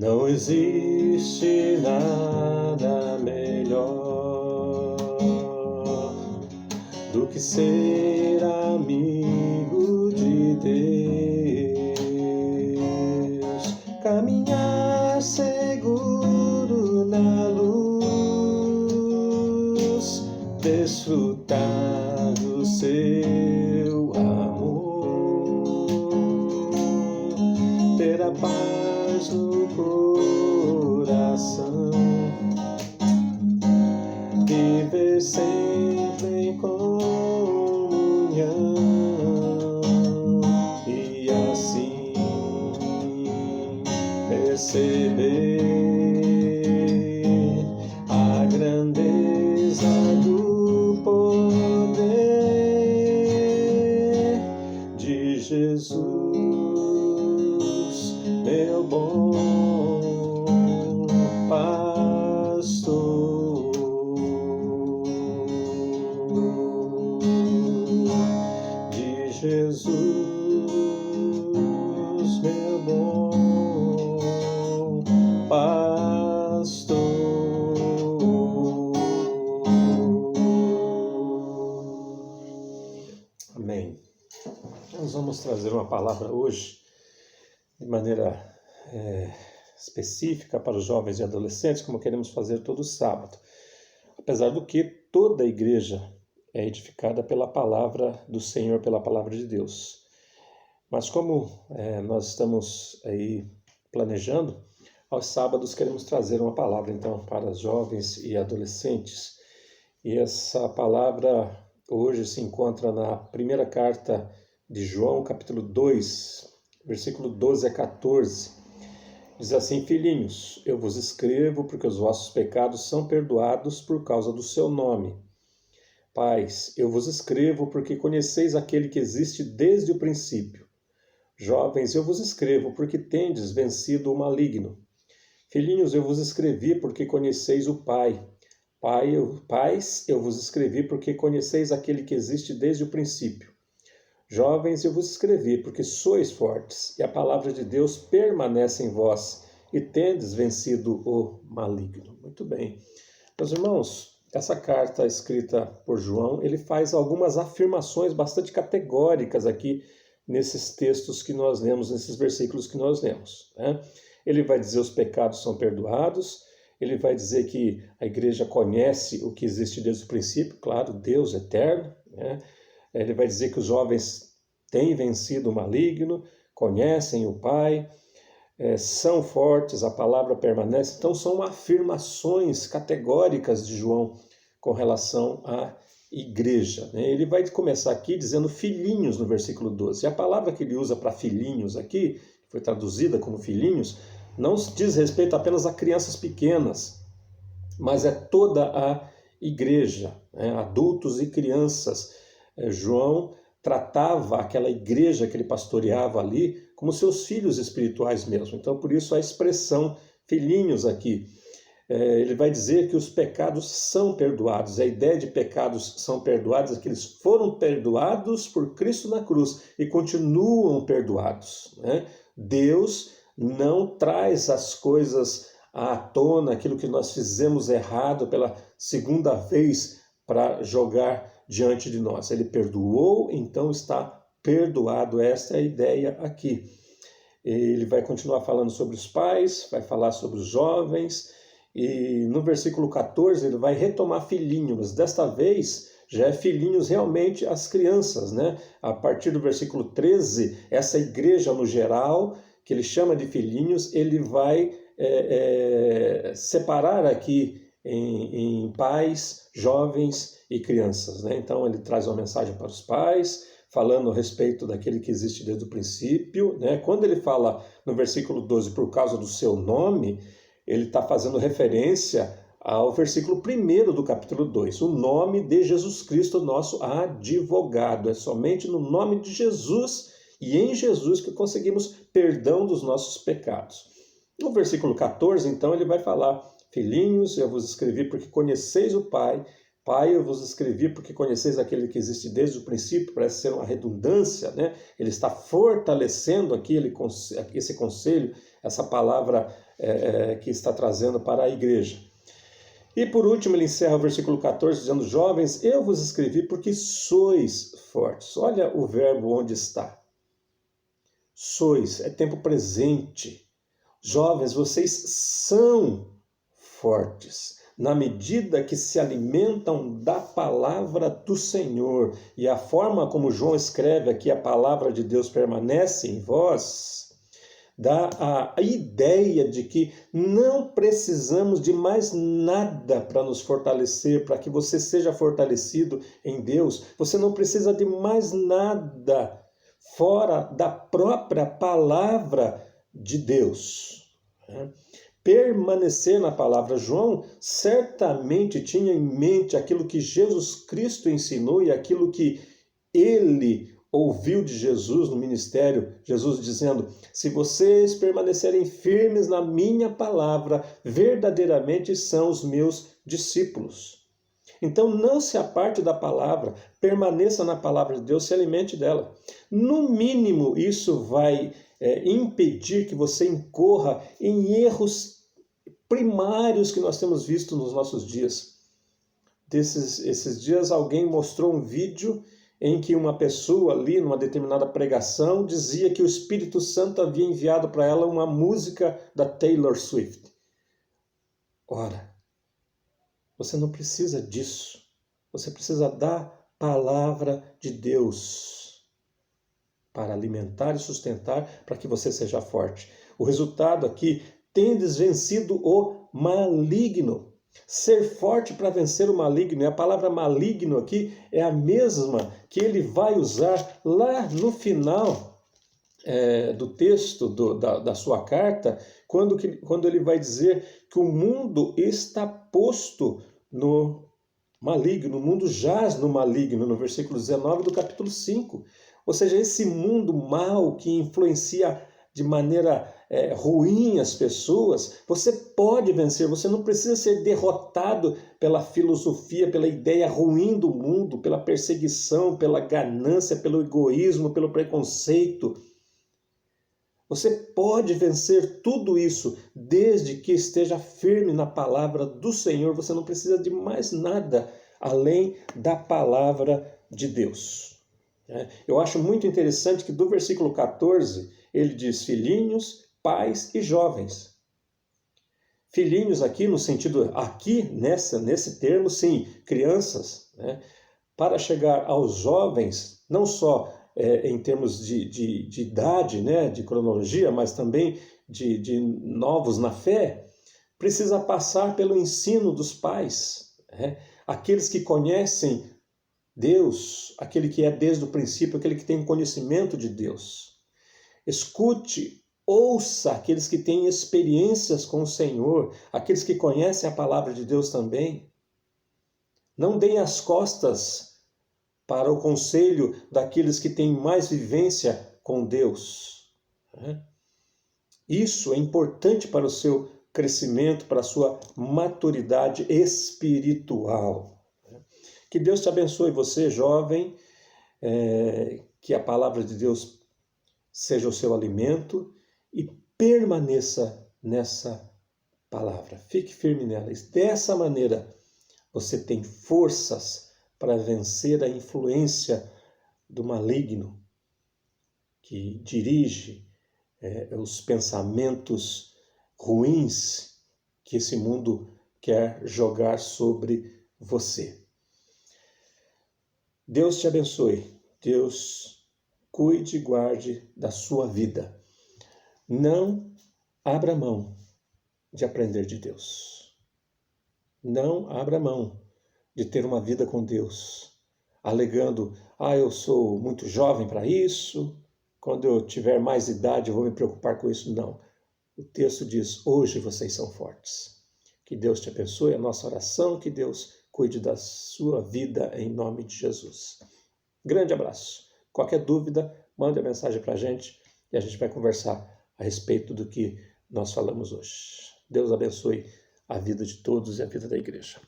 Não existe nada melhor do que ser amigo de Deus, caminhar seguro na luz, desfrutar do seu amor, ter a paz no coração, viver sempre em comunhão e assim perceber a grandeza do poder de Jesus, meu bom pastor. De Jesus, meu bom pastor. Amém. Nós vamos trazer uma palavra hoje de maneira específica para os jovens e adolescentes, como queremos fazer todo sábado. Apesar do que toda a igreja é edificada pela palavra do Senhor, pela palavra de Deus. Mas como nós estamos aí planejando, aos sábados queremos trazer uma palavra então para os jovens e adolescentes. E essa palavra hoje se encontra na primeira carta de João, capítulo 2, versículo 12 a 14. Diz assim: filhinhos, eu vos escrevo porque os vossos pecados são perdoados por causa do seu nome. Pais, eu vos escrevo porque conheceis aquele que existe desde o princípio. Jovens, eu vos escrevo porque tendes vencido o maligno. Filhinhos, eu vos escrevi porque conheceis o Pai. Pais, eu vos escrevi porque conheceis aquele que existe desde o princípio. Jovens, eu vos escrevi porque sois fortes, e a palavra de Deus permanece em vós, e tendes vencido o maligno. Muito bem. Meus irmãos, essa carta escrita por João, ele faz algumas afirmações bastante categóricas aqui nesses textos que nós lemos, nesses versículos que nós lemos, né? Ele vai dizer os pecados são perdoados, ele vai dizer que a igreja conhece o que existe desde o princípio, claro, Deus eterno, né? Ele vai dizer que os jovens têm vencido o maligno, conhecem o Pai, são fortes, a palavra permanece. Então são afirmações categóricas de João com relação à igreja, né? Ele vai começar aqui dizendo filhinhos no versículo 12. E a palavra que ele usa para filhinhos aqui, que foi traduzida como filhinhos, não diz respeito apenas a crianças pequenas, mas é toda a igreja, né? Adultos e crianças. João tratava aquela igreja que ele pastoreava ali como seus filhos espirituais mesmo. Então, por isso a expressão filhinhos aqui. Ele vai dizer que os pecados são perdoados. A ideia de pecados são perdoados é que eles foram perdoados por Cristo na cruz e continuam perdoados, né? Deus não traz as coisas à tona, aquilo que nós fizemos errado pela segunda vez para jogar diante de nós. Ele perdoou, então está perdoado. Esta é a ideia aqui. Ele vai continuar falando sobre os pais, vai falar sobre os jovens, e no versículo 14 ele vai retomar filhinhos, mas desta vez já é filhinhos realmente as crianças, né? A partir do versículo 13, essa igreja no geral, que ele chama de filhinhos, ele vai separar aqui em pais, jovens e crianças, né? Então ele traz uma mensagem para os pais, falando a respeito daquele que existe desde o princípio, né? Quando ele fala no versículo 12, por causa do seu nome, ele está fazendo referência ao versículo 1 do capítulo 2, o nome de Jesus Cristo, nosso advogado. É somente no nome de Jesus e em Jesus que conseguimos perdão dos nossos pecados. No versículo 14, então, ele vai falar: filhinhos, eu vos escrevi porque conheceis o Pai. Pai, eu vos escrevi porque conheceis aquele que existe desde o princípio. Parece ser uma redundância, né? Ele está fortalecendo aqui esse conselho, essa palavra que está trazendo para a igreja. E por último ele encerra o versículo 14 dizendo: jovens, eu vos escrevi porque sois fortes. Olha o verbo onde está. Sois, é tempo presente. Jovens, vocês são fortes, na medida que se alimentam da palavra do Senhor. E a forma como João escreve aqui, a palavra de Deus permanece em vós, dá a ideia de que não precisamos de mais nada para nos fortalecer, para que você seja fortalecido em Deus. Você não precisa de mais nada fora da própria palavra de Deus. Permanecer na palavra. João certamente tinha em mente aquilo que Jesus Cristo ensinou e aquilo que ele ouviu de Jesus no ministério, Jesus dizendo: se vocês permanecerem firmes na minha palavra, verdadeiramente são os meus discípulos. Então não se aparte da palavra, permaneça na palavra de Deus, se alimente dela. No mínimo, isso vai impedir que você incorra em erros primários que nós temos visto nos nossos dias. Esses dias alguém mostrou um vídeo em que uma pessoa ali, numa determinada pregação, dizia que o Espírito Santo havia enviado para ela uma música da Taylor Swift. Ora, você não precisa disso. Você precisa da palavra de Deus para alimentar e sustentar, para que você seja forte. O resultado aqui: tendes vencido o maligno. Ser forte para vencer o maligno. E a palavra maligno aqui é a mesma que ele vai usar lá no final do texto da sua carta, quando ele vai dizer que o mundo está posto no maligno, o mundo jaz no maligno, no versículo 19 do capítulo 5. Ou seja, esse mundo mau que influencia de maneira ruim as pessoas, você pode vencer, você não precisa ser derrotado pela filosofia, pela ideia ruim do mundo, pela perseguição, pela ganância, pelo egoísmo, pelo preconceito. Você pode vencer tudo isso desde que esteja firme na palavra do Senhor. Você não precisa de mais nada além da palavra de Deus. Eu acho muito interessante que do versículo 14 ele diz: filhinhos, pais e jovens. Filhinhos aqui no sentido, aqui nesse termo, sim, crianças, né? Para chegar aos jovens, não só em termos de idade, né, de cronologia, mas também de novos na fé, precisa passar pelo ensino dos pais, né? Aqueles que conhecem Deus, aquele que é desde o princípio, aquele que tem conhecimento de Deus. Escute, ouça aqueles que têm experiências com o Senhor, aqueles que conhecem a palavra de Deus também. Não deem as costas para o conselho daqueles que têm mais vivência com Deus. Isso é importante para o seu crescimento, para a sua maturidade espiritual. Que Deus te abençoe, você, jovem, que a palavra de Deus seja o seu alimento e permaneça nessa palavra. Fique firme nela. E dessa maneira você tem forças para vencer a influência do maligno que dirige os pensamentos ruins que esse mundo quer jogar sobre você. Deus te abençoe. Deus cuide e guarde da sua vida. Não abra mão de aprender de Deus. Não abra mão de ter uma vida com Deus, alegando: eu sou muito jovem para isso, quando eu tiver mais idade eu vou me preocupar com isso. Não. O texto diz: hoje vocês são fortes. Que Deus te abençoe, a nossa oração, que Deus cuide da sua vida em nome de Jesus. Grande abraço. Qualquer dúvida, mande a mensagem para a gente e a gente vai conversar a respeito do que nós falamos hoje. Deus abençoe a vida de todos e a vida da igreja.